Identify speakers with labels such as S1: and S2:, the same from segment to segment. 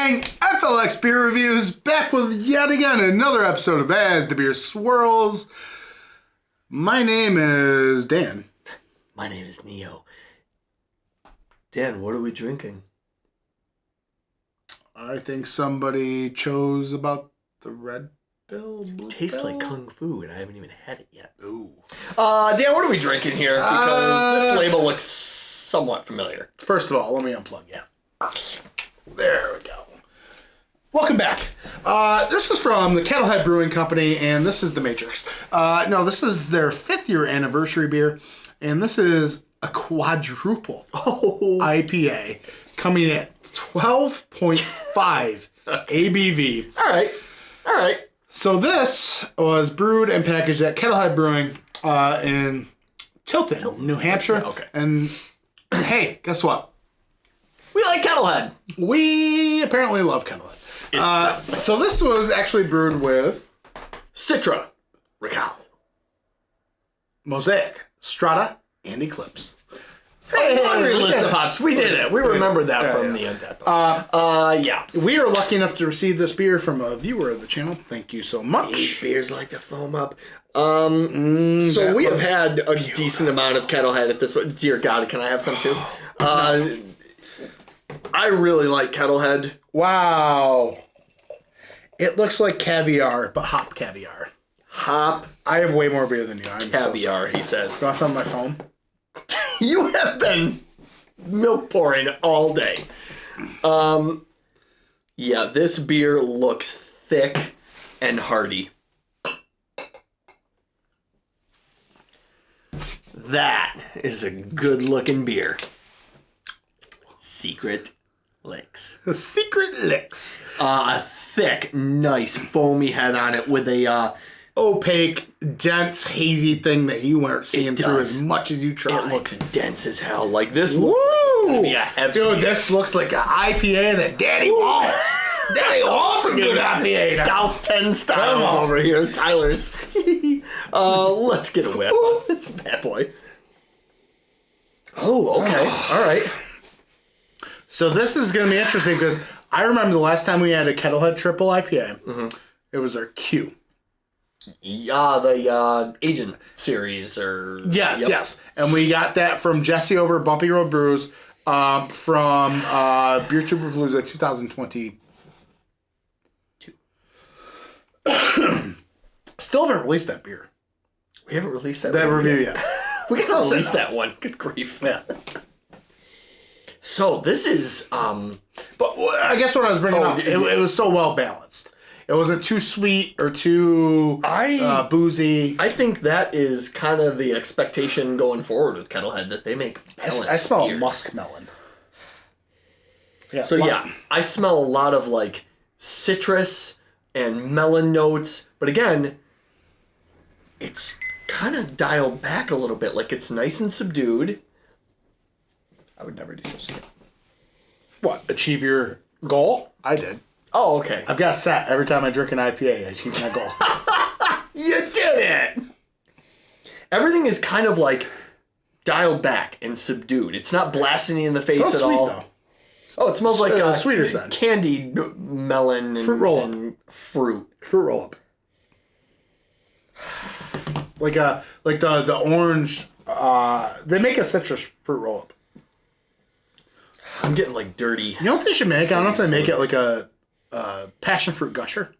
S1: gang, FLX Beer Reviews, back with yet again another episode of As the Beer Swirls. My name is Dan.
S2: My name is Neo. Dan, what are we drinking?
S1: I think somebody chose about the Red Bill, Blue
S2: Tastes
S1: Bill?
S2: like Kung Fu, and I haven't even had it yet.
S1: Ooh.
S2: Dan, what are we drinking here? Because this label looks somewhat familiar.
S1: First of all, let me unplug you. There we go. Welcome back. This is from the Kettlehead Brewing Company, and this is the Matrix. No, this is their 5th year anniversary beer, and this is a Quadruple IPA coming at 12.5 ABV.
S2: All right.
S1: So this was brewed and packaged at Kettlehead Brewing in Tilton, New Hampshire.
S2: Yeah, okay.
S1: And hey, guess what?
S2: We like Kettlehead.
S1: We apparently love Kettlehead. So this was actually brewed with
S2: Citra, Rakau,
S1: Mosaic, Stratta, and Eclipse.
S2: Hey, laundry list of hops. We did it. We remembered that from the Untappd. Yeah.
S1: We are lucky enough to receive this beer from a viewer of the channel. Thank you so much.
S2: These beers like to foam up. So we have had a decent amount of Kettlehead at this point. Dear God, can I have some too? I really like Kettlehead.
S1: Wow. It looks like caviar, but hop caviar.
S2: Hop
S1: I have way more beer than you. I'm
S2: caviar,
S1: so
S2: he says.
S1: Do you want some on my phone?
S2: You have been milk pouring all day. Yeah, this beer looks thick and hearty. That is a good looking beer. Secret Licks.
S1: The Secret Licks.
S2: A thick, nice, foamy head on it with a
S1: opaque, dense, hazy thing that you weren't seeing through as much as you tried.
S2: It looks dense as hell. Like this looks like it's gonna be a heavy
S1: Dude, this looks like an IPA that Daddy wants. Daddy wants a good IPA.
S2: South 10 styles over here, Tyler's. Let's get a whip on this bad boy. Oh, okay. All right.
S1: So this is going to be interesting because I remember the last time we had a Kettlehead Triple IPA. Mm-hmm. It was our Q.
S2: Yeah, the Agent series or...
S1: Yes. And we got that from Jesse over at Bumpy Road Brews from Beer Trooper Palooza 2022. Still haven't released that beer.
S2: We haven't released that
S1: review yet.
S2: We can release that one. Good grief.
S1: Yeah.
S2: So this is...
S1: But I guess what I was bringing up, it was so well balanced. It wasn't too sweet or too boozy.
S2: I think that is kind of the expectation going forward with Kettlehead, that they make balanced
S1: I smell
S2: beers.
S1: a muskmelon. Yeah,
S2: So yeah, I smell a lot of like citrus and melon notes. But again, it's kind of dialed back a little bit. Like it's nice and subdued. I would never do such a thing.
S1: What? Achieve your goal? I did.
S2: Oh, okay.
S1: I've got set every time I drink an IPA, I achieve my goal.
S2: You did it! Everything is kind of like dialed back and subdued. It's not blasting you in the face
S1: So
S2: at
S1: sweet,
S2: all.
S1: though.
S2: Oh, it smells like a
S1: sweeter side.
S2: Candied melon and
S1: Fruit roll-up.
S2: and fruit.
S1: Fruit roll-up. Like the orange. They make a citrus fruit roll-up.
S2: I'm getting like dirty.
S1: You know what they should make? I don't know if they make it like a passion fruit gusher.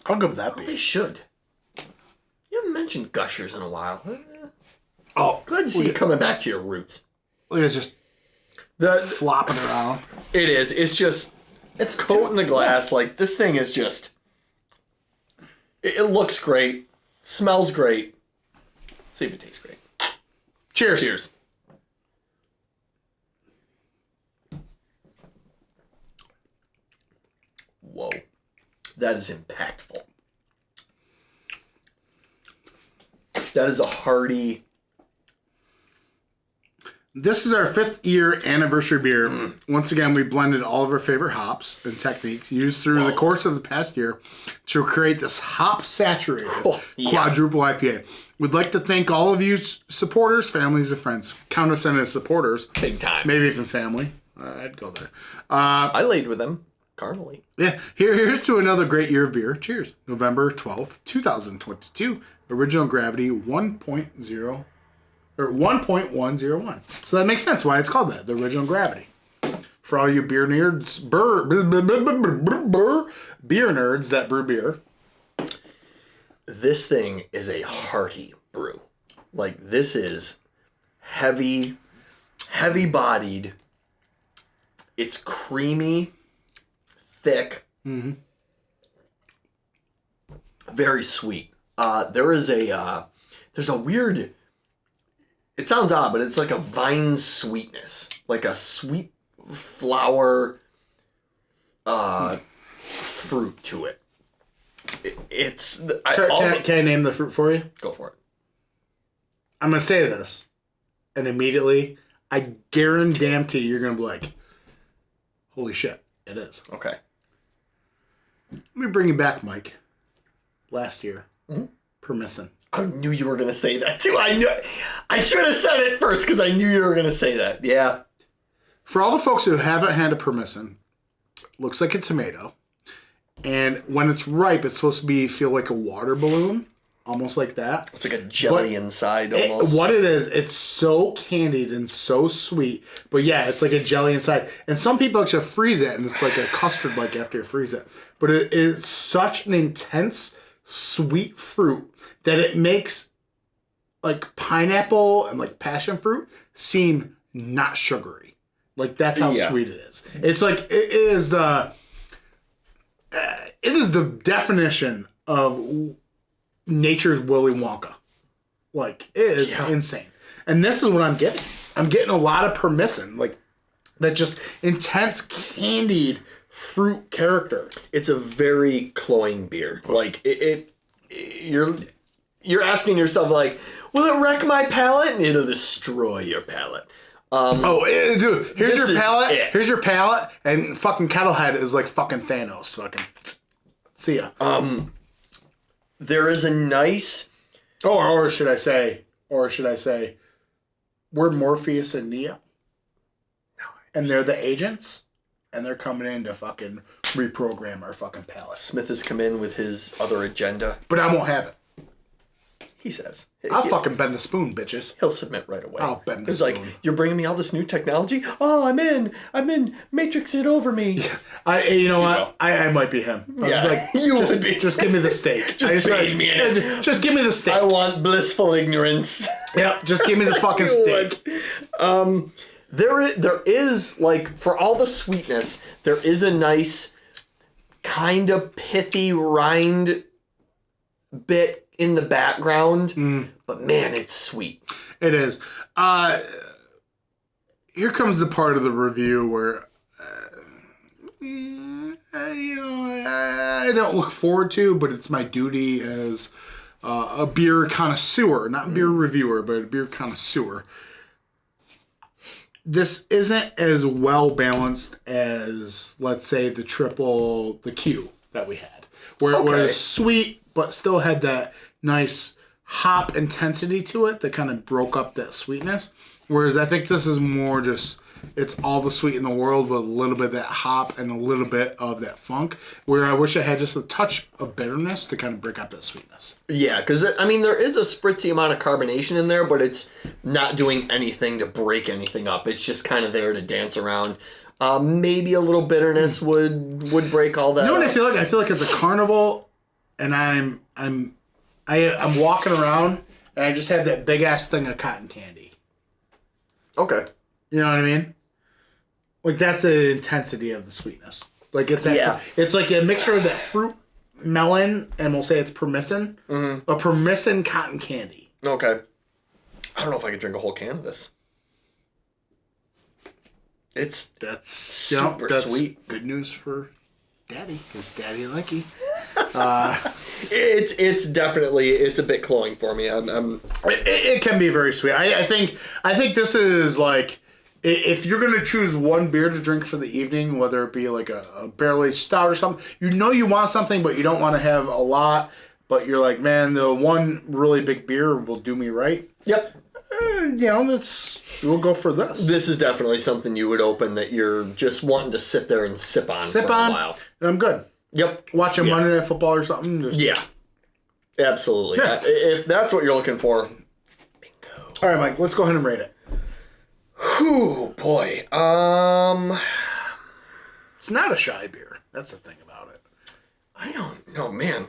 S1: How good would that be?
S2: They should. You haven't mentioned gushers in a while.
S1: Oh,
S2: Glad to see you coming back to your roots.
S1: Look, it's just flopping around.
S2: It is. It's just... It's coating the glass. Like, this thing is just... It looks great. Smells great. See if it tastes great.
S1: Cheers.
S2: Cheers. Whoa. That is impactful. That is a hearty...
S1: This is our 5th year anniversary beer. Once again, we blended all of our favorite hops and techniques used through the course of the past year to create this hop-saturated Quadruple IPA. We'd like to thank all of you supporters, families, and friends. Count us in as supporters.
S2: Big time.
S1: Maybe even family. I'd go there.
S2: I laid with them. carnally.
S1: Yeah. Here's to another great year of beer. Cheers. November 12th, 2022. Original gravity 1.0 or 1.101. So that makes sense why it's called that, the original gravity. For all you beer nerds, beer nerds that brew beer.
S2: This thing is a hearty brew. Like, this is heavy bodied. It's creamy, thick, very sweet. There's a weird, it sounds odd, but it's like a vine sweetness, like a sweet flower fruit to it.
S1: Can I name the fruit for you?
S2: Go for it.
S1: I'm going to say this, and immediately, I guarantee you're going to be like, holy shit, it is.
S2: Okay.
S1: Let me bring you back, Mike. Last year. Permissin.
S2: I knew you were going to say that, too. I should have said it first, because I knew you were going to say that. Yeah.
S1: For all the folks who haven't had a permissin, looks like a tomato. And when it's ripe, it's supposed to feel like a water balloon. Almost like that.
S2: It's like a jelly inside, almost.
S1: What it is, it's so candied and so sweet. But yeah, it's like a jelly inside. And some people actually freeze it, and it's like a custard like after you freeze it. But it's such an intense, sweet fruit that it makes like pineapple and like passion fruit seem not sugary. Like, that's how sweet it is. It's like, it is the definition of nature's Willy Wonka. Like, it is insane. And this is what I'm getting. I'm getting a lot of permissin. Like, that just intense candied fruit character.
S2: It's a very cloying beer. Like, you're asking yourself, like, will it wreck my palate? And it'll destroy your palate.
S1: Dude, here's your palate. Here's your palate. And fucking Kettlehead is like fucking Thanos. Fucking see ya.
S2: There is a nice...
S1: Or should I say, we're Morpheus and Neo. And they're the agents. And they're coming in to fucking reprogram our fucking palace.
S2: Smith has come in with his other agenda.
S1: But I won't have it.
S2: He says.
S1: I'll fucking bend the spoon, bitches.
S2: He'll submit right away.
S1: I'll bend the
S2: He's
S1: spoon.
S2: like, you're bringing me all this new technology? Oh, I'm in. Matrix it over me.
S1: You know what? I might be him.
S2: Would be.
S1: Just give me the steak.
S2: Just feed me it.
S1: Just give me the steak.
S2: I want blissful ignorance.
S1: Yep, just give me the fucking steak.
S2: There is, like, for all the sweetness, there is a nice kind of pithy rind bit in the background, but man, it's sweet.
S1: It is. Here comes the part of the review where I don't look forward to, but it's my duty as a beer connoisseur, not beer reviewer, but a beer connoisseur. This isn't as well balanced as, let's say, the Q that we had, where it was sweet but still had that nice hop intensity to it that kind of broke up that sweetness. Whereas I think this is more just, it's all the sweet in the world with a little bit of that hop and a little bit of that funk, where I wish I had just a touch of bitterness to kind of break up that sweetness.
S2: Yeah, because, I mean, there is a spritzy amount of carbonation in there, but it's not doing anything to break anything up. It's just kind of there to dance around. Maybe a little bitterness would break all that.
S1: You know what
S2: up.
S1: I feel like? I feel like it's a carnival, and I'm walking around, and I just have that big ass thing of cotton candy.
S2: Okay.
S1: You know what I mean? Like, that's the intensity of the sweetness. Like, it's that. It's like a mixture of that fruit, melon, and we'll say it's permissin. A permissin cotton candy.
S2: Okay. I don't know if I could drink a whole can of this. That's super sweet.
S1: Good news for Daddy, because Daddy like you.
S2: It's definitely a bit cloying for me.
S1: It can be very sweet. I think this is like, if you're gonna choose one beer to drink for the evening, whether it be like a barrel-aged stout or something, you want something, but you don't want to have a lot. But you're like, man, the one really big beer will do me right.
S2: Yep.
S1: We'll go for this.
S2: This is definitely something you would open that you're just wanting to sit there and sip on for a while.
S1: And I'm good.
S2: Yep.
S1: Watching Monday Night Football or something.
S2: Yeah. Absolutely.
S1: Yeah.
S2: If that's what you're looking for, bingo.
S1: All right, Mike, let's go ahead and rate it.
S2: Whew, boy.
S1: It's not a shy beer. That's the thing about it.
S2: I don't know, man.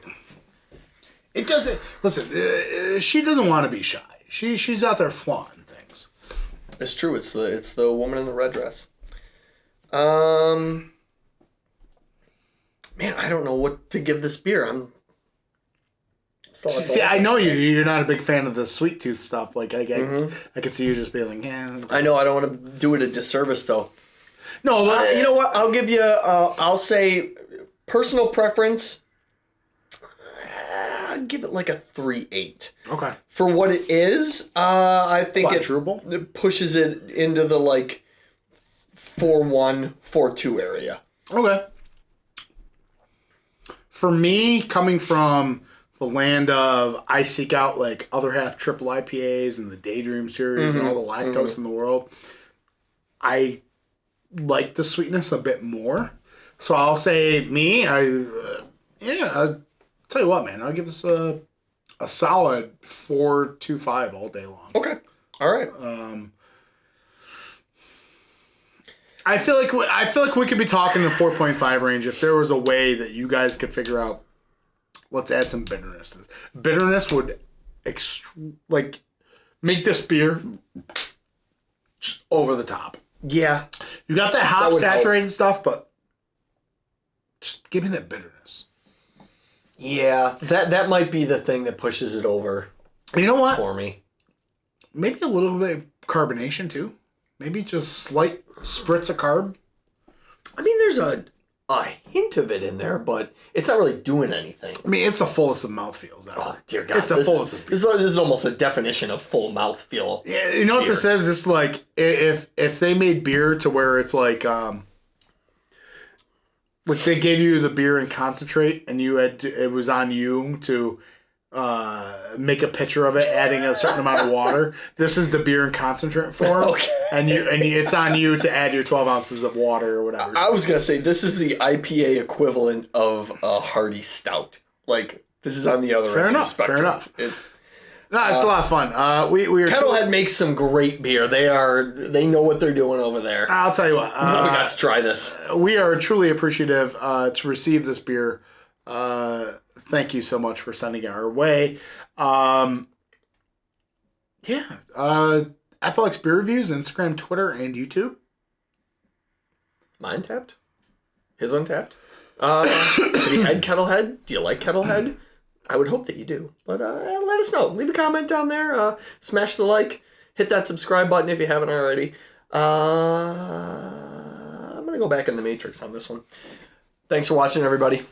S1: It doesn't. Listen, she doesn't want to be shy. She's out there flaunting things.
S2: It's true. It's the woman in the red dress. Man, I don't know what to give this beer.
S1: See, I know you're not a big fan of the sweet tooth stuff. Like I could see you just being like, yeah.
S2: I know. I don't want to do it a disservice though.
S1: No,
S2: you know what? I'll give you. I'll say personal preference. I'd give it like a 3.8.
S1: Okay.
S2: For what it is, I think
S1: Quadruple?
S2: it pushes it into the like 4.1, 4.2 area.
S1: Okay. For me, coming from the land of I seek out like other half triple IPAs and the Daydream series and all the lactose in the world, I like the sweetness a bit more. So I'll say I'll tell you what, man, I'll give this a solid 4.25 all day long.
S2: Okay. All right.
S1: I feel like we could be talking in the 4.5 range if there was a way that you guys could figure out. Let's add some bitterness to this. Bitterness would make this beer just over the top.
S2: Yeah.
S1: You got that hop saturated stuff, but just give me that bitterness.
S2: Yeah, that might be the thing that pushes it over.
S1: You know what?
S2: For me.
S1: Maybe a little bit of carbonation too. Maybe just slight spritz of carb.
S2: I mean, there's a hint of it in there, but it's not really doing anything.
S1: I mean, it's the fullest of mouthfeels ever.
S2: Oh, dear God.
S1: It's the fullest of
S2: this is almost a definition of full mouthfeel.
S1: Yeah, you know what this is? It's like if they made beer to where it's like they gave you the beer in concentrate and it was on you to make a pitcher of it, adding a certain amount of water. This is the beer in concentrate form.
S2: Okay.
S1: And it's on you to add your 12 ounces of water or whatever.
S2: I was going to say, this is the IPA equivalent of a hearty stout. Like, this is on the other end of the spectrum. Fair enough. It's
S1: a lot of fun. We are
S2: Kettlehead makes some great beer. They know what they're doing over there.
S1: I'll tell you what.
S2: We got to try this.
S1: We are truly appreciative to receive this beer. Thank you so much for sending it our way. FLX Beer Reviews, Instagram, Twitter, and YouTube.
S2: My Untappd? His Untappd? Have you had Kettlehead? Do you like Kettlehead? I would hope that you do. But let us know. Leave a comment down there. Smash the like. Hit that subscribe button if you haven't already. I'm going to go back in the Matrix on this one. Thanks for watching, everybody.